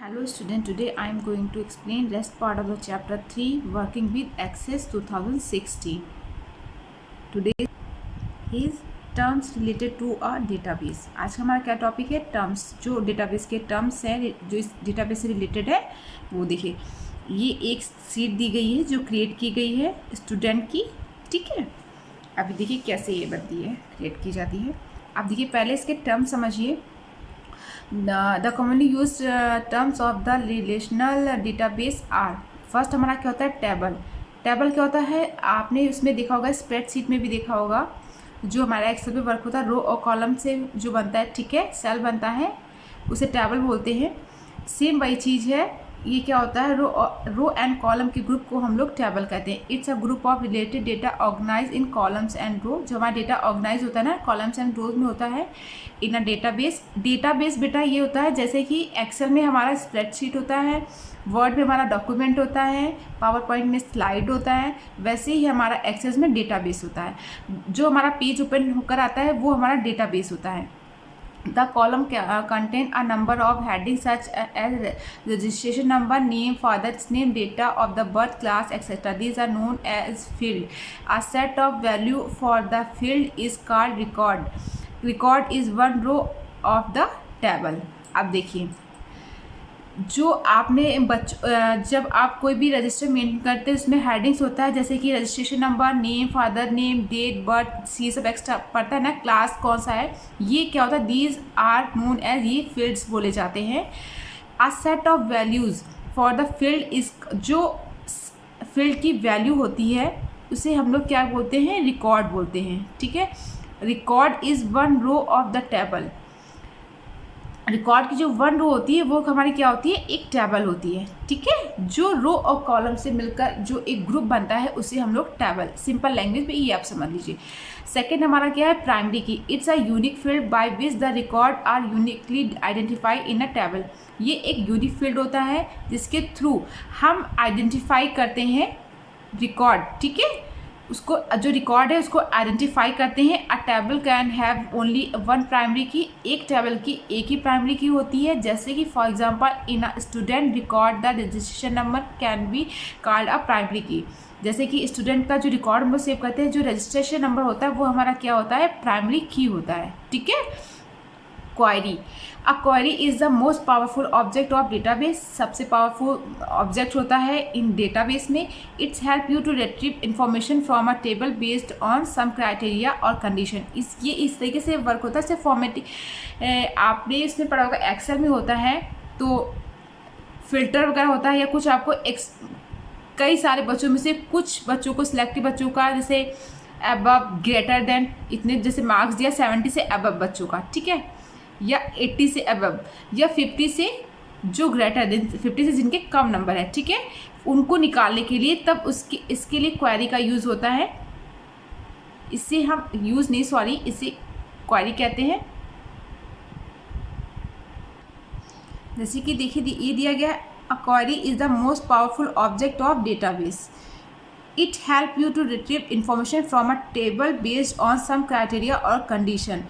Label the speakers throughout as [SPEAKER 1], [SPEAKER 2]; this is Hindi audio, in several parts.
[SPEAKER 1] Hello student, today I am going to explain rest part of the chapter 3 working with Access 2016. Today is terms related to a database. आज का हमारा क्या टॉपिक है? टर्म्स. जो डेटाबेस के टर्म्स हैं जो इस डेटाबेस से रिलेटेड है वो देखिए. ये एक सीट दी गई है जो क्रिएट की गई है स्टूडेंट की. ठीक है, अभी देखिए कैसे ये बनती है, क्रिएट की जाती है. अब देखिए पहले इसके टर्म समझिए. The commonly used terms of the relational database are. First हमारा क्या होता है? टेबल. टेबल क्या होता है? आपने उसमें देखा होगा, स्प्रेडशीट में भी देखा होगा, जो हमारा एक्सेल पे वर्क होता है रो और कॉलम से जो बनता है. ठीक है, सेल बनता है, उसे टेबल बोलते हैं. सेम वही चीज़ है. ये क्या होता है? रो एंड कॉलम के ग्रुप को हम लोग टेबल कहते हैं. It's a group of related data organise in columns and row. जो हमारा डेटा ऑर्गेनाइज होता है ना, कॉलम्स एंड रोज में होता है इन अ डेटाबेस. डेटाबेस बेटा ये होता है जैसे कि एक्सेल में हमारा स्प्रेडशीट होता है, वर्ड में हमारा डॉक्यूमेंट होता है, पावर पॉइंट में स्लाइड होता है, वैसे ही हमारा एक्सेल में डेटाबेस होता है. जो हमारा पेज ओपन होकर आता है वो हमारा डेटाबेस होता है. The column contain a number of headings such as registration number, name, father's name, data of the birth, class, etc. These are known as field. A set of value for the field is called record. Record is one row of the table. अब देखिए, जो आपने जब आप कोई भी रजिस्टर मेंटेन करते हैं उसमें हेडिंग्स होता है जैसे कि registration number, name, father name, date birth, ये सब एक्स्ट्रा पड़ता है ना, क्लास कौन सा है, ये क्या होता है? दीज आर नोन एज, ये फील्ड्स बोले जाते हैं. A set of values for the field is, जो फील्ड की वैल्यू होती है उसे हम लोग क्या बोलते हैं? रिकॉर्ड बोलते हैं. ठीक है, record is one row of the table. Record की जो वन रो होती है वो हमारी क्या होती है? एक टेबल होती है. ठीक है, जो रो और कॉलम से मिलकर जो एक ग्रुप बनता है उसे हम लोग टेबल, सिंपल लैंग्वेज में ये आप समझ लीजिए. सेकेंड हमारा क्या है? Primary key. It's a unique field by which the record are uniquely identify in a table. ये एक यूनिक फील्ड होता है जिसके थ्रू हम आइडेंटिफाई करते हैं रिकॉर्ड. ठीक है, उसको जो रिकॉर्ड है उसको आइडेंटिफाई करते हैं. अ table can have only one primary की. एक टेबल की एक ही प्राइमरी की होती है. जैसे कि for example in a student record the registration number can be called a primary की. जैसे कि स्टूडेंट का जो रिकॉर्ड हम लोग सेव करते हैं, जो रजिस्ट्रेशन नंबर होता है वो हमारा क्या होता है? प्राइमरी की होता है. ठीक है. Query. A query is the most powerful object of database. सबसे पावरफुल ऑब्जेक्ट होता है इन डेटाबेस में. It's help you to retrieve information from a table based on some criteria और कंडीशन. ये इस तरीके से वर्क होता है. सिर्फ फॉर्मेटिंग आपने इसमें पढ़ा होगा, एक्सेल में होता है तो फिल्टर वगैरह होता है, या कुछ आपको कई सारे बच्चों में से कुछ बच्चों को, सिलेक्टिव बच्चों का, जैसे अबव, ग्रेटर देन, इतने जैसे मार्क्स दिया 70 से अबव बच्चों का. ठीक है, या 80 से अबव, या 50 से जो ग्रेटर देन 50 से जिनके कम नंबर है. ठीक है, उनको निकालने के लिए तब इसके लिए क्वेरी का यूज़ होता है. इससे हम इसे क्वेरी कहते हैं. जैसे कि देखिए ये दिया गया, a query is the most powerful object of database. It help you to retrieve information from a table based on some criteria और कंडीशन.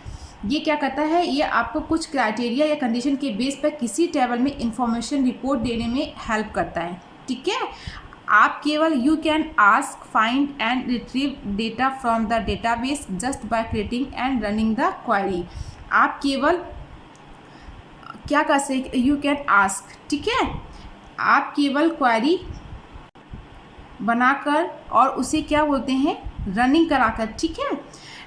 [SPEAKER 1] ये क्या करता है? ये आपको कुछ क्राइटेरिया या कंडीशन के बेस पर किसी टेबल में इंफॉर्मेशन रिपोर्ट देने में हेल्प करता है. ठीक है, आप केवल you can ask, find and retrieve data from the database just by creating and running the query. आप केवल क्या कर सकते? You can ask. ठीक है, आप केवल क्वेरी बनाकर और उसे क्या बोलते हैं? रनिंग कराकर. ठीक है,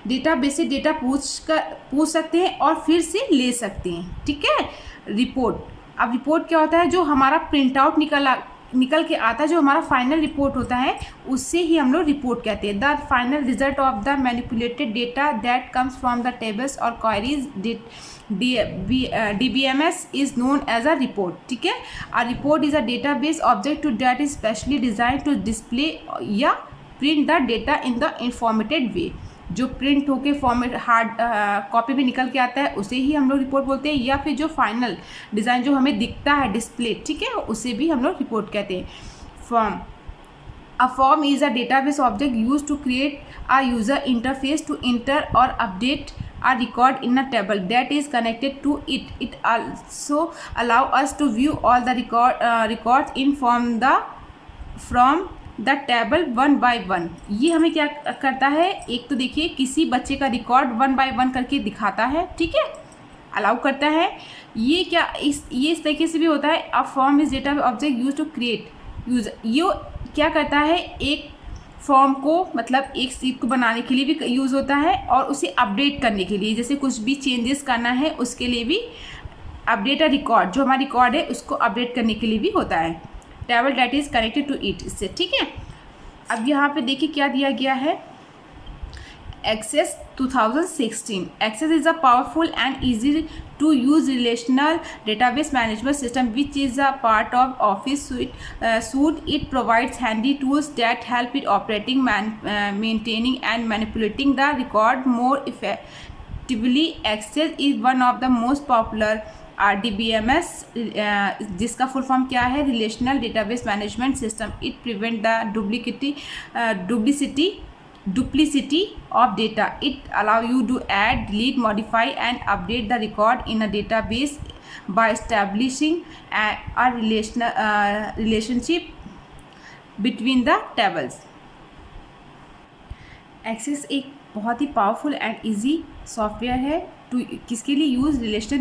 [SPEAKER 1] डेटाबेस से डेटा पूछ सकते हैं और फिर से ले सकते हैं. ठीक है. रिपोर्ट. अब रिपोर्ट क्या होता है? जो हमारा प्रिंट आउट निकल के आता है, जो हमारा फाइनल रिपोर्ट होता है, उससे ही हम लोग रिपोर्ट कहते हैं. The final result of the manipulated data that comes from the tables और queries DBMS is known as a report. ठीक है, a report is a database object that is specially designed to display या print the data in the informative way. जो प्रिंट होके फॉर्मेट हार्ड कॉपी में निकल के आता है उसे ही हम लोग रिपोर्ट बोलते हैं, या फिर जो फाइनल डिज़ाइन जो हमें दिखता है डिस्प्ले, ठीक है, उसे भी हम लोग रिपोर्ट कहते हैं. Form. A form is a database object used to create a user interface to enter or update a record in a table that is connected to it. It also allow us to view all the records in from the table one by one. ये हमें क्या करता है, एक तो देखिए किसी बच्चे का रिकॉर्ड वन बाय वन करके दिखाता है, ठीक है, अलाउ करता है। ये क्या इस तरीके से भी होता है। A form is data object use to create use. ये क्या करता है, एक फॉर्म को मतलब एक सीट को बनाने के लिए भी यूज़ होता है और उसे अपडेट करने के लिए, जैसे कुछ भी चेंजेस करना है उसके लिए भी अपडेट अ रिकॉर्ड, जो हमारा रिकॉर्ड है उसको अपडेट करने के लिए भी होता है। Table date is connected to it, इससे, ठीक है। अब यहाँ पे देखिए क्या दिया गया है, Access 2016। Access is a powerful and easy to use relational database management system which is a part of Office suite. It provides handy tools that help it operating, maintaining and manipulating the record more effectively. Access is one of the most popular RDBMS, जिसका फुल फॉर्म क्या है, relational database management system. It prevent the duplicity of data. It allow you to add, delete, modify and update the record in a database by establishing a relationship between the tables. Access एक बहुत ही पावरफुल एंड ईजी सॉफ्टवेयर है टू किसके लिए यूज़, रिलेशनल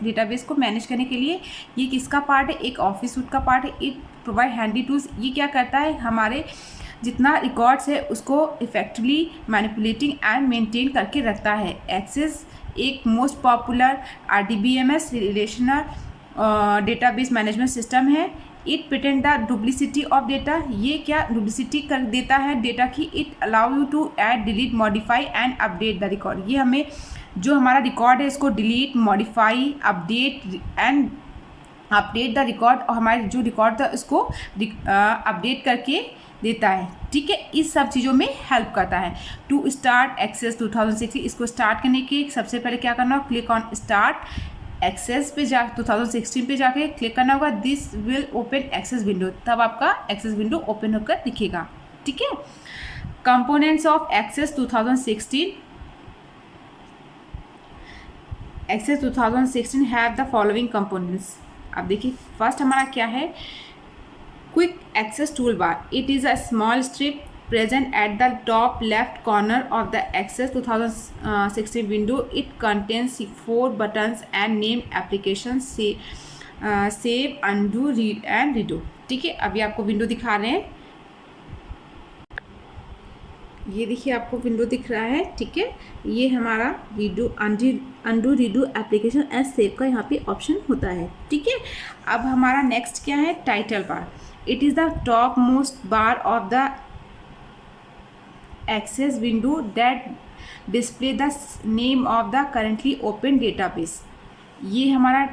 [SPEAKER 1] डेटाबेस को मैनेज करने के लिए। ये किसका पार्ट है, एक ऑफिस सूट का पार्ट है। It provide handy tools. ये क्या करता है, हमारे जितना रिकॉर्ड्स है उसको इफेक्टिवली मैनिपुलेटिंग एंड मेंटेन करके रखता है। एक्सेस एक most popular RDBMS relational database management system है। It prevents the duplicity of data. ये क्या डुप्लिसिटी कर देता है डेटा की। It allow you to add, delete, modify and update the record. ये हमें जो हमारा रिकॉर्ड है इसको delete, modify, update the record और हमारे जो रिकॉर्ड था उसको अपडेट करके देता है, ठीक है। इस सब चीज़ों में हेल्प करता है। टू स्टार्ट एक्सेस 2016, इसको स्टार्ट करने के सबसे पहले क्या करना होगा, क्लिक ऑन स्टार्ट एक्सेस पे 2016 पे जाके क्लिक करना होगा। This will open Access window, तब आपका एक्सेस विंडो ओपन होकर दिखेगा, ठीक है। Components of Access 2016। Access 2016 have the following components. अब देखिए फर्स्ट हमारा क्या है, quick access tool bar. It is a small strip present at the top left corner of the Access 2016 window. It contains 4 buttons and named applications save, undo, read and redo, ठीक है। अभी आपको विंडो दिखा रहे हैं, ये देखिए आपको विंडो दिख रहा है, ठीक है। ये हमारा redo, undo, redo, application and save का यहाँ पे ऑप्शन होता है, ठीक है। अब हमारा नेक्स्ट क्या है, title bar. It is the top most bar of the Access window that display the name of the currently open database. ये हमारा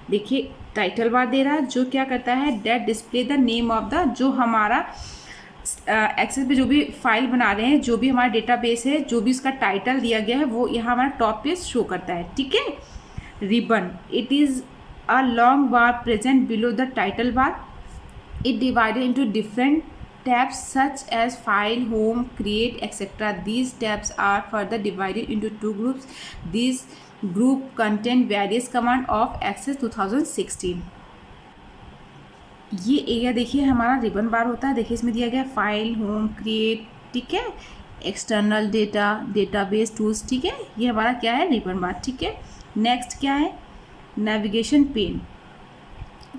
[SPEAKER 1] देखिए टाइटल बार दे रहा है, जो क्या करता है, that display the name of the, जो हमारा एक्सेस पे जो भी फाइल बना रहे हैं, जो भी हमारा डेटाबेस है, जो भी उसका टाइटल दिया गया है वो यहाँ हमारा टॉप पे शो करता है, ठीक है। Ribbon, it is a long bar present below the title bar. It divided into different tabs such as file, home, create, etc. These tabs are further divided into 2 groups. These group contain various command of Access 2016. ये एरिया देखिए हमारा रिबन बार होता है। देखिए इसमें दिया गया फाइल, होम, क्रिएट, ठीक है, एक्सटर्नल डेटा, डेटाबेस टूल्स, ठीक है। ये हमारा क्या है, रिबन बार, ठीक है। नेक्स्ट क्या है, navigation pane.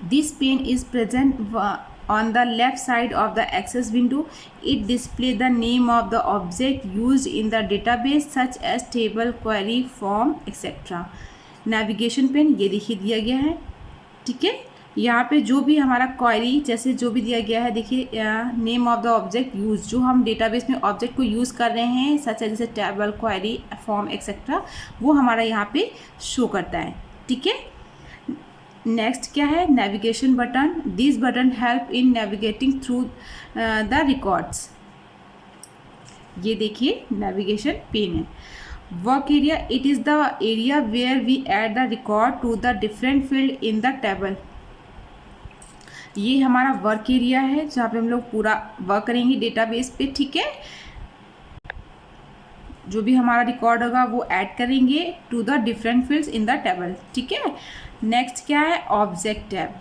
[SPEAKER 1] This pane is present on the left side of the access window. It displays the name of the object used in the database such as table, query, form, etc. navigation pane ये देखिए दिया गया है, ठीक है। यहाँ पे जो भी हमारा क्वेरी जैसे जो भी दिया गया है, देखिए name of the object use, जो हम डेटाबेस में ऑब्जेक्ट को यूज़ कर रहे हैं सच है जैसे टेबल, क्वेरी, फॉर्म, एक्सेट्रा, वो हमारा यहाँ पे शो करता है, ठीक है। नेक्स्ट क्या है, navigation button. This button help in navigating through the records. ये देखिए नेविगेशन पेन है। Work area, it is the area where we add the record to the different field in the table. ये हमारा वर्क एरिया है जहाँ पे हम लोग पूरा वर्क करेंगे डेटाबेस पे, ठीक है। जो भी हमारा रिकॉर्ड होगा वो ऐड करेंगे to the different fields in the table. ठीक है, नेक्स्ट क्या है, object tab.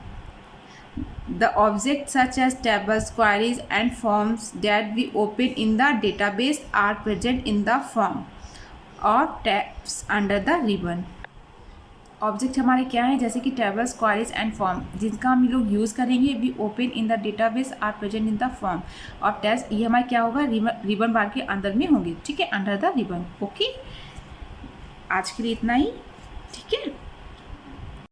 [SPEAKER 1] The objects such as tables, queries and forms that we open in the database are present in the form or tabs under the ribbon। Object हमारे क्या है, जैसे कि टेबल्स, क्वेरीज एंड फॉर्म, जिनका हम लोग यूज़ करेंगे we open in the database are present in the form और टैब्स, ये हमारे क्या होगा, रिबन बार के अंदर में होंगे। ठीक है, अंडर द रिबन। ओके, आज के लिए इतना ही। ठीक है।